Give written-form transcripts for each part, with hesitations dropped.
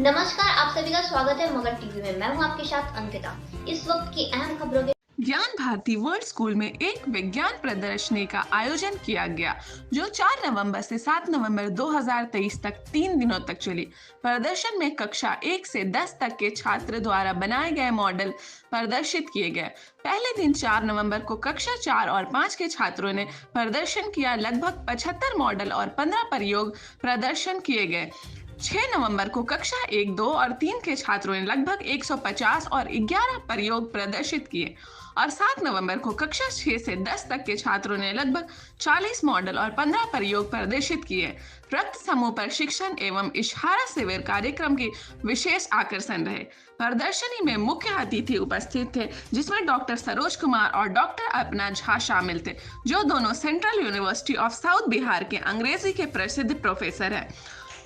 नमस्कार, आप सभी का स्वागत है मगर टीवी में। मैं हूं आपके साथ अंकिता। इस वक्त की अहम खबरों के ज्ञान भारती वर्ल्ड स्कूल में एक विज्ञान प्रदर्शनी का आयोजन किया गया जो 4 नवंबर से 7 नवंबर 2023 तक 3 दिनों तक चली। प्रदर्शन में कक्षा 1 से 10 तक के छात्र द्वारा बनाए गए मॉडल प्रदर्शित किए गए। पहले दिन 4 नवंबर को कक्षा 4 और 5 के छात्रों ने प्रदर्शन किया। लगभग 75 मॉडल और 15 प्रयोग प्रदर्शन किए गए। 6 नवंबर को कक्षा 1, 2 और 3 के छात्रों ने लगभग 150 और 11 प्रयोग प्रदर्शित किए और 7 नवंबर को कक्षा 6 से 10 तक के छात्रों ने लगभग 40 मॉडल और 15 प्रयोग प्रदर्शित किए। रक्त समूह प्रशिक्षण एवं इशारा शिविर कार्यक्रम की विशेष आकर्षण रहे। प्रदर्शनी में मुख्य अतिथि उपस्थित थे जिसमें डॉक्टर सरोज कुमार और डॉक्टर अपर्णा झा शामिल थे, जो दोनों central university of south Bihar के अंग्रेजी के प्रसिद्ध प्रोफेसर हैं।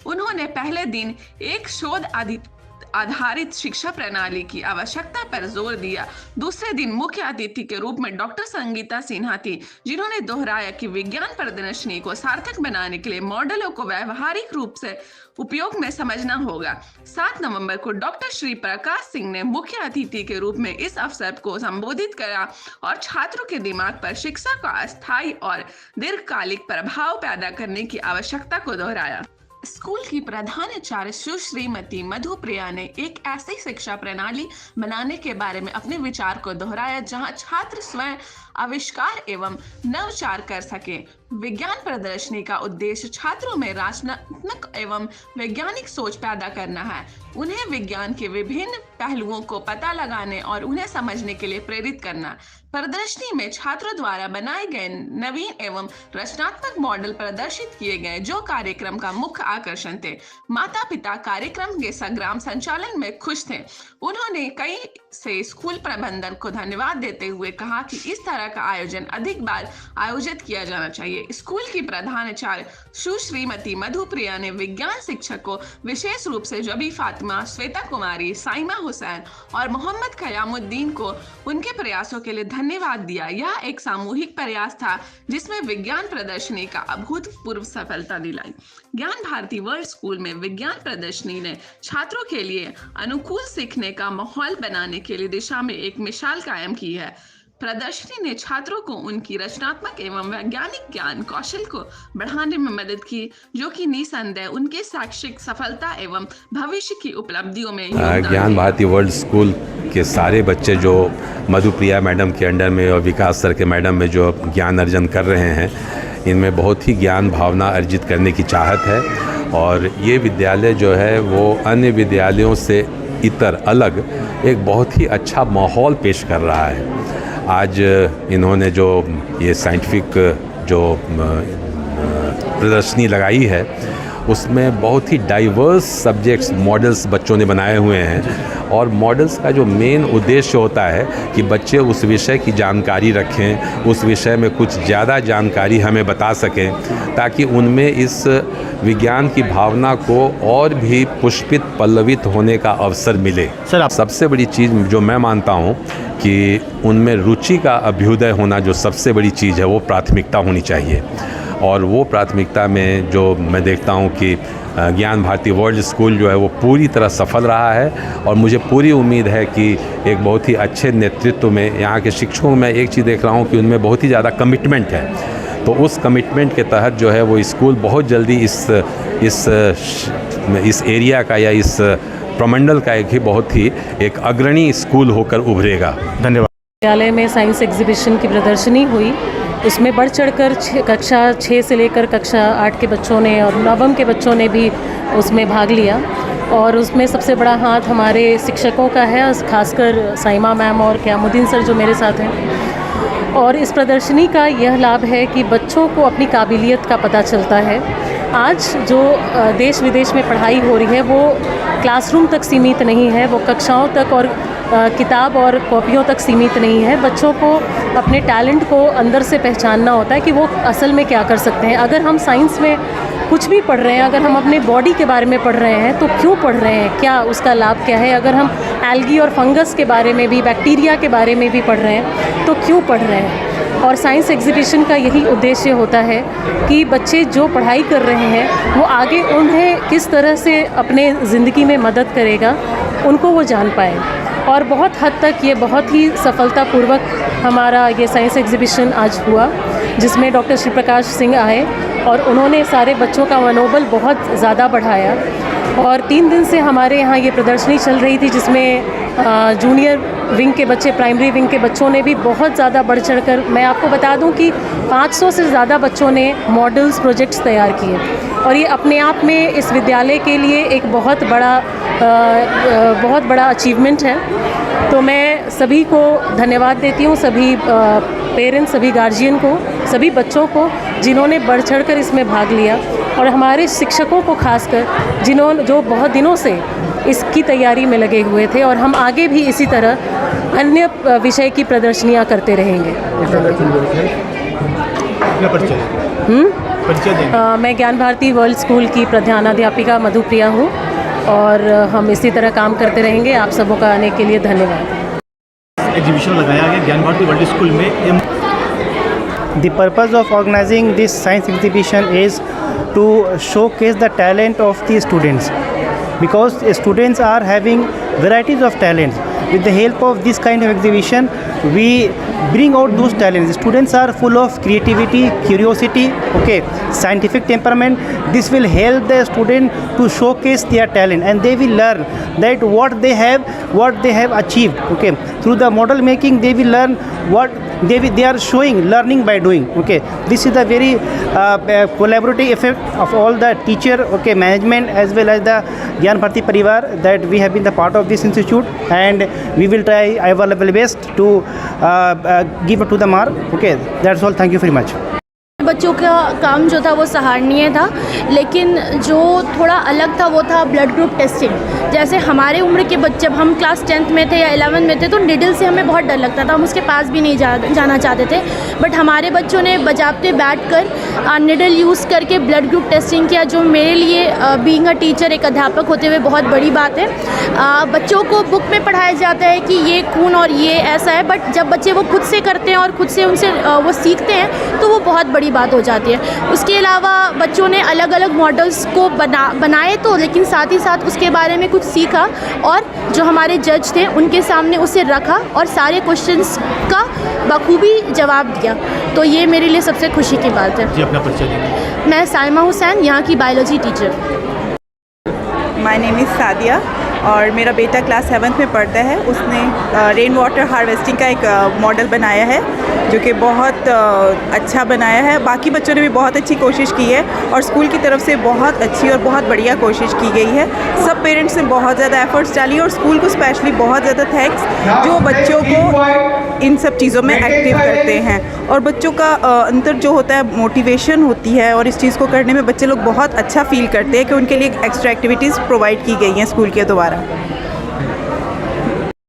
उन्होंने पहले दिन एक शोध आधारित शिक्षा प्रणाली की आवश्यकता पर जोर दिया। दूसरे दिन मुख्य अतिथि के रूप में डॉक्टर संगीता सिन्हा थी, जिन्होंने दोहराया कि विज्ञान प्रदर्शनी को सार्थक बनाने के लिए मॉडलों को व्यवहारिक रूप से उपयोग में समझना होगा। 7 नवंबर को डॉक्टर श्री प्रकाश सिंह ने मुख्य अतिथि के रूप में इस अवसर को संबोधित करा और छात्रों के दिमाग पर शिक्षा का अस्थायी और दीर्घकालिक प्रभाव पैदा करने की आवश्यकता को दोहराया। स्कूल की प्रधानाचार्य सुश्रीमती मधुप्रिया ने एक ऐसी शिक्षा प्रणाली बनाने के बारे में अपने विचार को दोहराया जहां छात्र स्वयं आविष्कार एवं नवाचार कर सके। विज्ञान प्रदर्शनी का उद्देश्य छात्रों में रचनात्मक एवं वैज्ञानिक सोच पैदा करना है, उन्हें विज्ञान के विभिन्न पहलुओं को पता लगाने और उन्हें समझने के लिए प्रेरित करना। प्रदर्शनी में छात्रों द्वारा बनाए गए नवीन एवं रचनात्मक मॉडल प्रदर्शित किए गए, जो कार्यक्रम का मुख्य आकर्षण थे। माता पिता कार्यक्रम के संग्राम संचालन में खुश थे। उन्होंने कई से स्कूल प्रबंधन को धन्यवाद देते हुए कहा कि इस तरह का आयोजन अधिक बार आयोजित किया जाना चाहिए। स्कूल की प्रधानाचार्य सुश्रीमती मधुप्रिया ने विज्ञान शिक्षक को विशेष रूप से जबी फातिमा, श्वेता कुमारी, साइमा हुसैन और मोहम्मद कयामुद्दीन को उनके प्रयासों के लिए धन्यवाद दिया। यह एक सामूहिक प्रयास था जिसमें विज्ञान प्रदर्शनी का अभूतपूर्व सफलता दिलाई। ज्ञान भारती वर्ल्ड स्कूल में विज्ञान प्रदर्शनी ने छात्रों के लिए अनुकूल सीखने का माहौल बनाने के लिए दिशा में एक मिसाल कायम की है। प्रदर्शनी ने छात्रों को उनकी रचनात्मक एवं वैज्ञानिक ज्ञान कौशल को बढ़ाने में मदद की, जो कि निसंदेह उनके शैक्षिक सफलता एवं भविष्य की उपलब्धियों में ज्ञान भारती वर्ल्ड स्कूल के सारे बच्चे जो मधुप्रिया मैडम के अंडर में और विकास सर के मैडम में जो ज्ञान अर्जन कर रहे हैं, इनमें बहुत ही ज्ञान भावना अर्जित करने की चाहत है और ये विद्यालय जो है वो अन्य विद्यालयों से इतर अलग एक बहुत ही अच्छा माहौल पेश कर रहा है। आज इन्होंने जो ये साइंटिफिक जो प्रदर्शनी लगाई है उसमें बहुत ही डाइवर्स सब्जेक्ट्स मॉडल्स बच्चों ने बनाए हुए हैं और मॉडल्स का जो मेन उद्देश्य होता है कि बच्चे उस विषय की जानकारी रखें, उस विषय में कुछ ज़्यादा जानकारी हमें बता सकें ताकि उनमें इस विज्ञान की भावना को और भी पुष्पित पल्लवित होने का अवसर मिले। सर, सबसे बड़ी चीज़ जो मैं मानता हूँ कि उनमें रुचि का अभ्युदय होना जो सबसे बड़ी चीज़ है वो प्राथमिकता होनी चाहिए और वो प्राथमिकता में जो मैं देखता हूँ कि ज्ञान भारती वर्ल्ड स्कूल जो है वो पूरी तरह सफल रहा है और मुझे पूरी उम्मीद है कि एक बहुत ही अच्छे नेतृत्व में यहाँ के शिक्षकों में एक चीज़ देख रहा हूँ कि उनमें बहुत ही ज़्यादा कमिटमेंट है। तो उस कमिटमेंट के तहत जो है वो स्कूल बहुत जल्दी इस एरिया का या इस प्रमंडल का एक बहुत ही एक अग्रणी स्कूल होकर उभरेगा। धन्यवाद। विद्यालय में साइंस एग्जीबिशन की प्रदर्शनी हुई, उसमें बढ़ चढ़कर कक्षा 6 से लेकर कक्षा 8 के बच्चों ने और नवम के बच्चों ने भी उसमें भाग लिया और उसमें सबसे बड़ा हाथ हमारे शिक्षकों का है, खासकर साइमा मैम और कयामुद्दीन सर जो मेरे साथ हैं। और इस प्रदर्शनी का यह लाभ है कि बच्चों को अपनी काबिलियत का पता चलता है। आज जो देश विदेश में पढ़ाई हो रही है वो क्लासरूम तक सीमित नहीं है, वो कक्षाओं तक और किताब और कॉपियों तक सीमित नहीं है। बच्चों को अपने टैलेंट को अंदर से पहचानना होता है कि वो असल में क्या कर सकते हैं। अगर हम साइंस में कुछ भी पढ़ रहे हैं, अगर हम अपने बॉडी के बारे में पढ़ रहे हैं तो क्यों पढ़ रहे हैं, क्या उसका लाभ क्या है। अगर हम एल्गी और फंगस के बारे में भी, बैक्टीरिया के बारे में भी पढ़ रहे हैं तो क्यों पढ़ रहे हैं। और साइंस एग्जीबिशन का यही उद्देश्य होता है कि बच्चे जो पढ़ाई कर रहे हैं वो आगे उन्हें किस तरह से अपने ज़िंदगी में मदद करेगा उनको वो जान पाए। और बहुत हद तक ये बहुत ही सफलतापूर्वक हमारा ये साइंस एग्जीबिशन आज हुआ, जिसमें डॉक्टर श्री प्रकाश सिंह आए और उन्होंने सारे बच्चों का मनोबल बहुत ज़्यादा बढ़ाया। और 3 दिन से हमारे यहाँ ये प्रदर्शनी चल रही थी, जिसमें जूनियर विंग के बच्चे, प्राइमरी विंग के बच्चों ने भी बहुत ज़्यादा बढ़ चढ़ कर, मैं आपको बता दूं कि 500 से ज़्यादा बच्चों ने मॉडल्स प्रोजेक्ट्स तैयार किए। और ये अपने आप में इस विद्यालय के लिए एक बहुत बड़ा अचीवमेंट है। तो मैं सभी को धन्यवाद देती हूँ, सभी पेरेंट्स, सभी गार्जियन को, सभी बच्चों को जिन्होंने बढ़ चढ़ कर इसमें भाग लिया, और हमारे शिक्षकों को खासकर जो बहुत दिनों से इसकी तैयारी में लगे हुए थे। और हम आगे भी इसी तरह अन्य विषय की प्रदर्शनियाँ करते रहेंगे। मैं ज्ञान भारती वर्ल्ड स्कूल की प्रधानाध्यापिका मधुप्रिया हूँ, और हम इसी तरह काम करते रहेंगे। आप सबों का आने के लिए धन्यवाद। एग्जीबिशन लगाया गया ज्ञान भारती वर्ल्ड स्कूल में। The purpose of organizing this science exhibition is to showcase the talent of the students, because students are having varieties of talents. With the help of this kind of exhibition, we bring out those talents. Students are full of creativity, curiosity, scientific temperament. This will help the student to showcase their talent, and they will learn that what they have achieved. Through the model making, they will learn what they are showing, learning by doing. This is the very collaborative effect of all the teacher, management, as well as the Gyan Bharati Parivar, that we have been the part of this institute, and we will try our level best to give up to the mark. That's all. Thank you very much. बच्चों का काम जो था वो सराहनीय था, लेकिन जो थोड़ा अलग था वो था ब्लड ग्रुप टेस्टिंग। जैसे हमारे उम्र के बच्चे, जब हम क्लास 10th में थे या 11th में थे, तो निडल से हमें बहुत डर लगता था, हम उसके पास भी नहीं जाना चाहते थे। बट हमारे बच्चों ने बजाबते बैठ कर निडल यूज़ करके ब्लड ग्रुप टेस्टिंग किया, जो मेरे लिए बीइंग अ टीचर, एक अध्यापक होते हुए बहुत बड़ी बात है। बच्चों को बुक में पढ़ाया जाता है कि ये खून और ये ऐसा है, बट जब बच्चे वो खुद से करते हैं और खुद से उनसे वो सीखते हैं, तो वो बहुत बड़ी बात हो जाती है। उसके अलावा बच्चों ने अलग अलग मॉडल्स को बनाए तो, लेकिन साथ ही साथ उसके बारे में कुछ सीखा, और जो हमारे जज थे उनके सामने उसे रखा और सारे क्वेश्चंस का बखूबी जवाब दिया। तो ये मेरे लिए सबसे खुशी की बात है। जी, अपना परिचय देंगे। मैं साइमा हुसैन, यहाँ की biology teacher. My name is Sadia, और मेरा बेटा क्लास 7th में पढ़ता है। उसने रेन वाटर हार्वेस्टिंग का एक मॉडल बनाया है, जो कि बहुत अच्छा बनाया है। बाकी बच्चों ने भी बहुत अच्छी कोशिश की है, और स्कूल की तरफ से बहुत अच्छी और बहुत बढ़िया कोशिश की गई है। सब पेरेंट्स ने बहुत ज़्यादा एफर्ट्स डाली, और स्कूल को स्पेशली बहुत ज़्यादा थैंक्स, जो बच्चों को इन सब चीज़ों में एक्टिव करते हैं। और बच्चों का अंदर जो होता है मोटिवेशन होती है, और इस चीज़ को करने में बच्चे लोग बहुत अच्छा फील करते हैं कि उनके लिए एक्स्ट्रा एक्टिविटीज़ प्रोवाइड की गई हैं स्कूल के द्वारा।